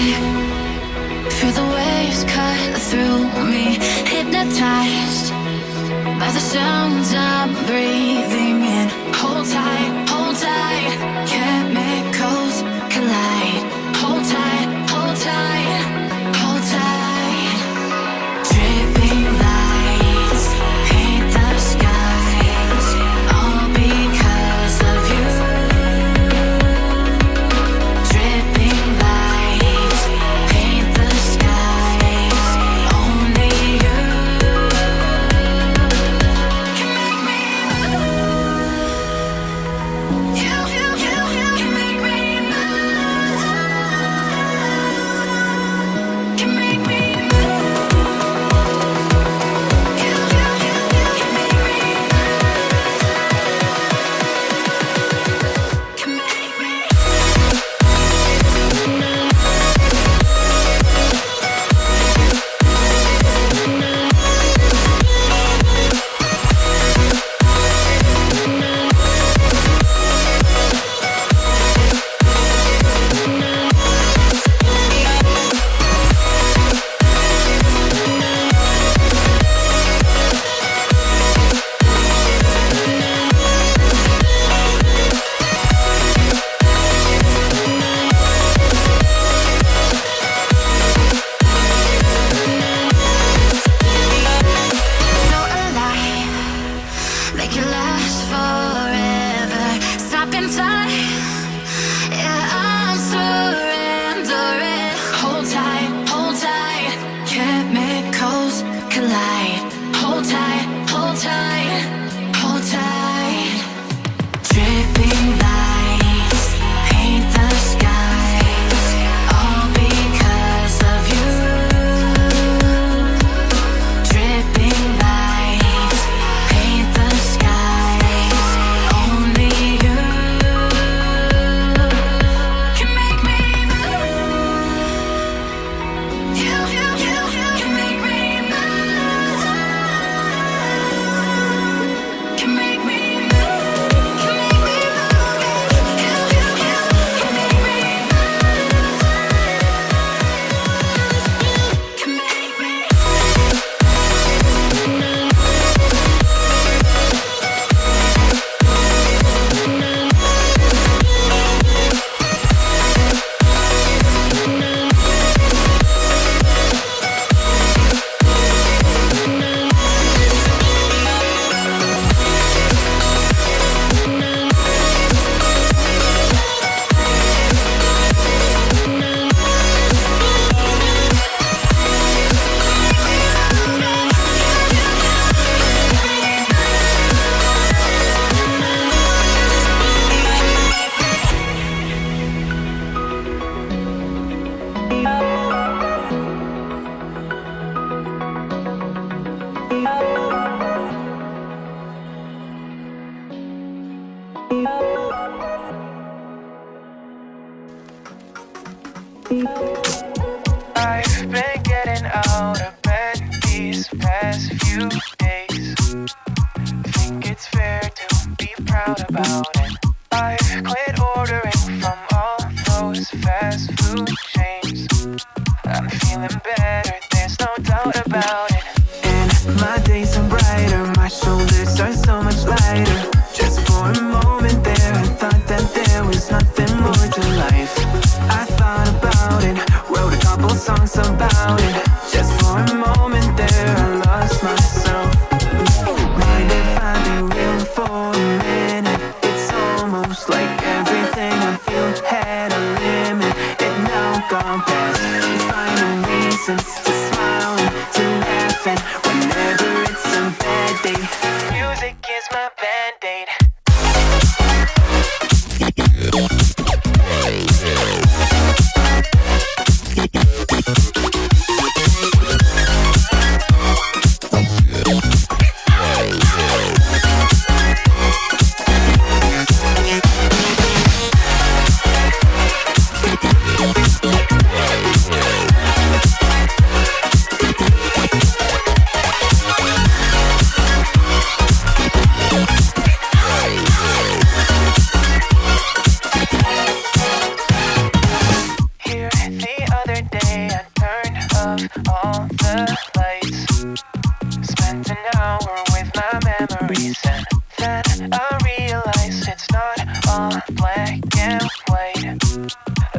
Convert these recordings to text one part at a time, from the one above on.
Feel the waves cut through me, hypnotized by the sounds I'm breathing in. Hold tight, chemicals collide. Hold tight, hold tight, hold tight. Dripping lights paint the skies, all because of you. Dripping lights paint the skies, only you can make me move. You can make me move. Can make me move. You can make me move. Can make me. So alive, make it last forever. Stop in time, yeah, I'm surrendering. Hold tight, chemicals collide. Hold tight, hold tight, hold tight. Dripping lights paint the skies, all because of you. Dripping lights paint the skies, only you can make me move. You can make me move. Can make me move. Can make me move. You can make me move. Can make me. I've been getting out of bed these past few days. Think it's fair to be proud about it. I've quit ordering from all those fast food chains. I'm feeling better, there's no doubt about it. And my days are brighter, my shoulders are so much lighter. Just for a moment there, I thought that there was nothing more to life. I thought about it, wrote a couple songs about it. Just for a moment there, I lost myself. Mind if I be real for a minute? It's almost like everything I feel had a limit. It now gone past, finding reasons to smile and to laugh. And whenever it's a bad day, music is my band-aid.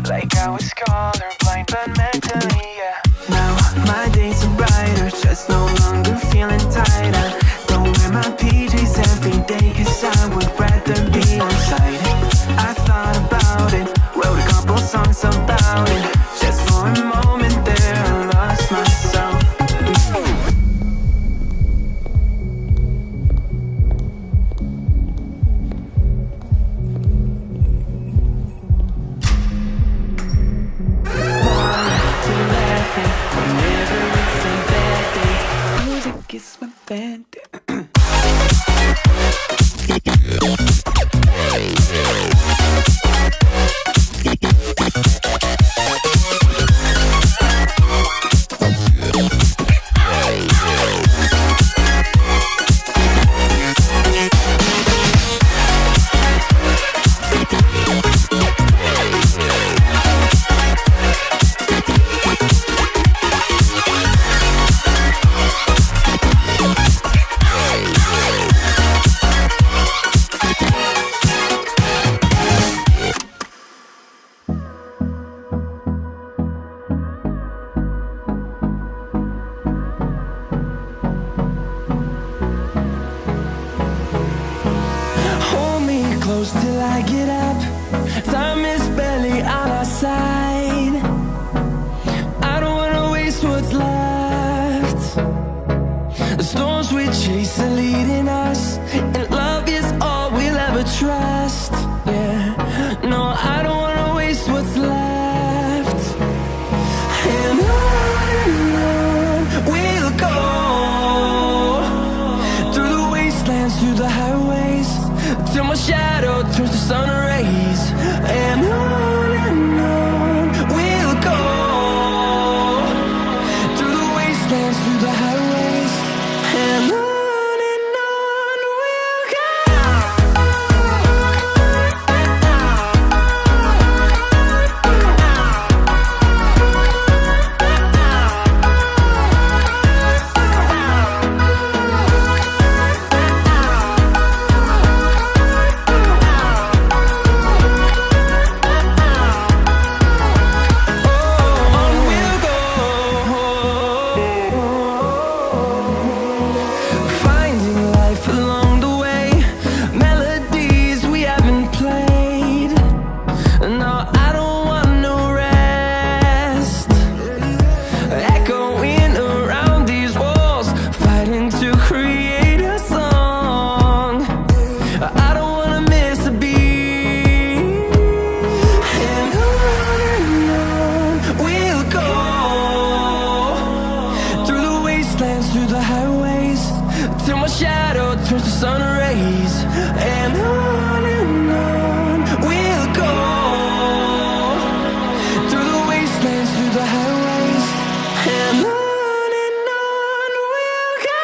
like I was colorblind, but mentally, yeah. Now my days are brighter, just no longer feeling tired. I don't wear my PJs every day, cause I would rather be outside. I thought about it, wrote a couple songs about it. Just for a moment there, I lost myself. It's my band. Till I get up, time is barely on our side. I don't wanna waste what's left. The storms we chase are leading us, and love is all we'll ever trust. Yeah, no, I don't wanna waste what's left. And on we'll go, through the wastelands, through the highways, till my shadow turns to sun rays. And on we'll go, through the wastelands, through the highways. And on we'll go. Through the highways, till my shadow turns to sun rays. And on we'll go, through the wastelands, through the highways. And on we'll go.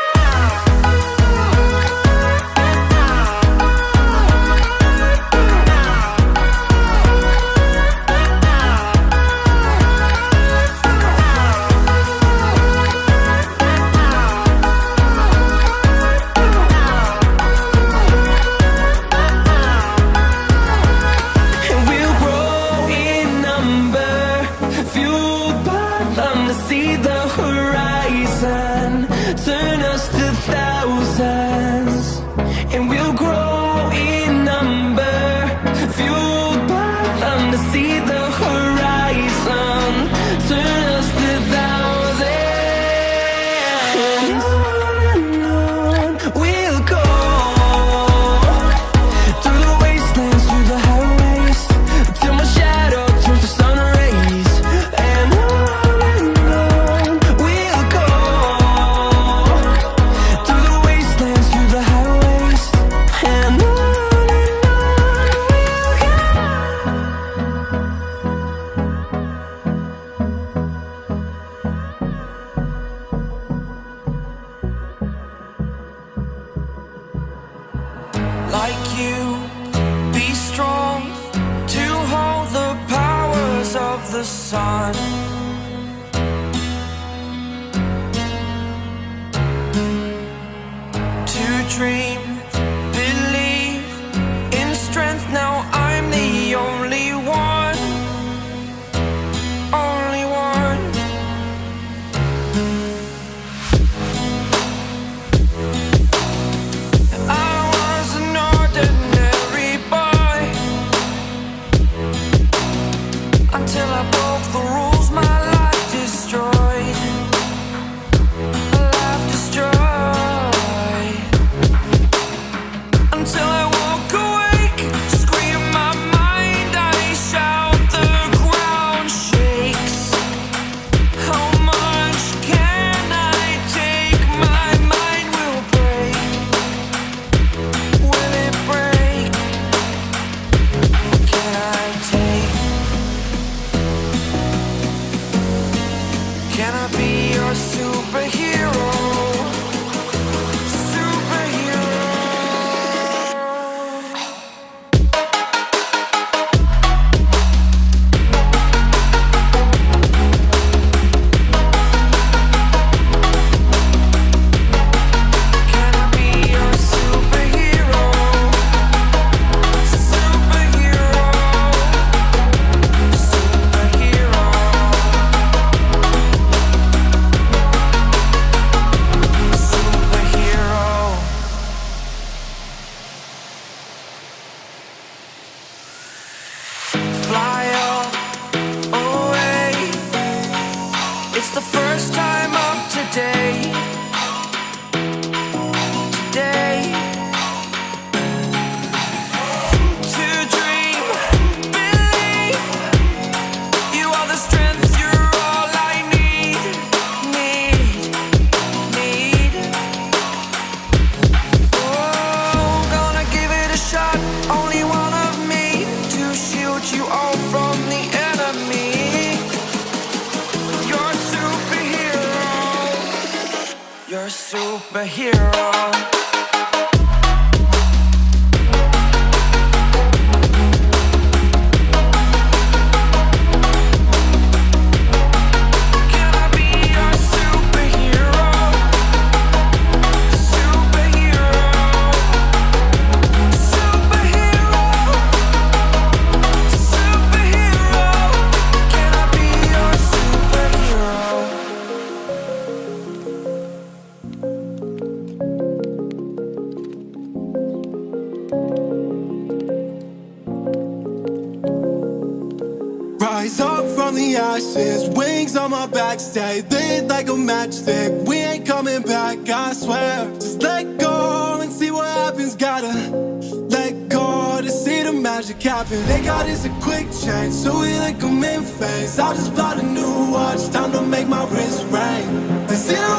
See the horizon, turn us to thousands, and we'll grow in number, fueled by them to see the horizon, turn us to thousands. And on we'll go, through the wastelands, through the highways, till my shadow turns to sun rays. And like you, be strong to hold the powers of the sun. To dream, believe in strength. Now I'm the only one. Till I broke the rules, my life destroyed. Life destroyed. Until I walk awake, scream my mind, I shout, the ground shakes. How much can I take? My mind will break. Will it break? Can I take? Can I be your superhero? Superhero. Can I be your superhero? Superhero. Superhero. Superhero. Fly away. It's the first time of today. Today. To dream, believe. You are the strength, you're all I need. Need. Oh, gonna give it a shot. Only one of me to shield you all from the enemy. You're a superhero. You're a superhero. Can I be your superhero? Superhero. Superhero. Superhero. Can I be your superhero? Rise up from the ashes, wings on my back, stay lit like a matchstick. We ain't coming back, I swear. Just let go and see what happens. Gotta let go to see the magic happen. They got us a quick change, so we like 'em in phase. I'll just plot a new watch, time to make my wrist ring. The zero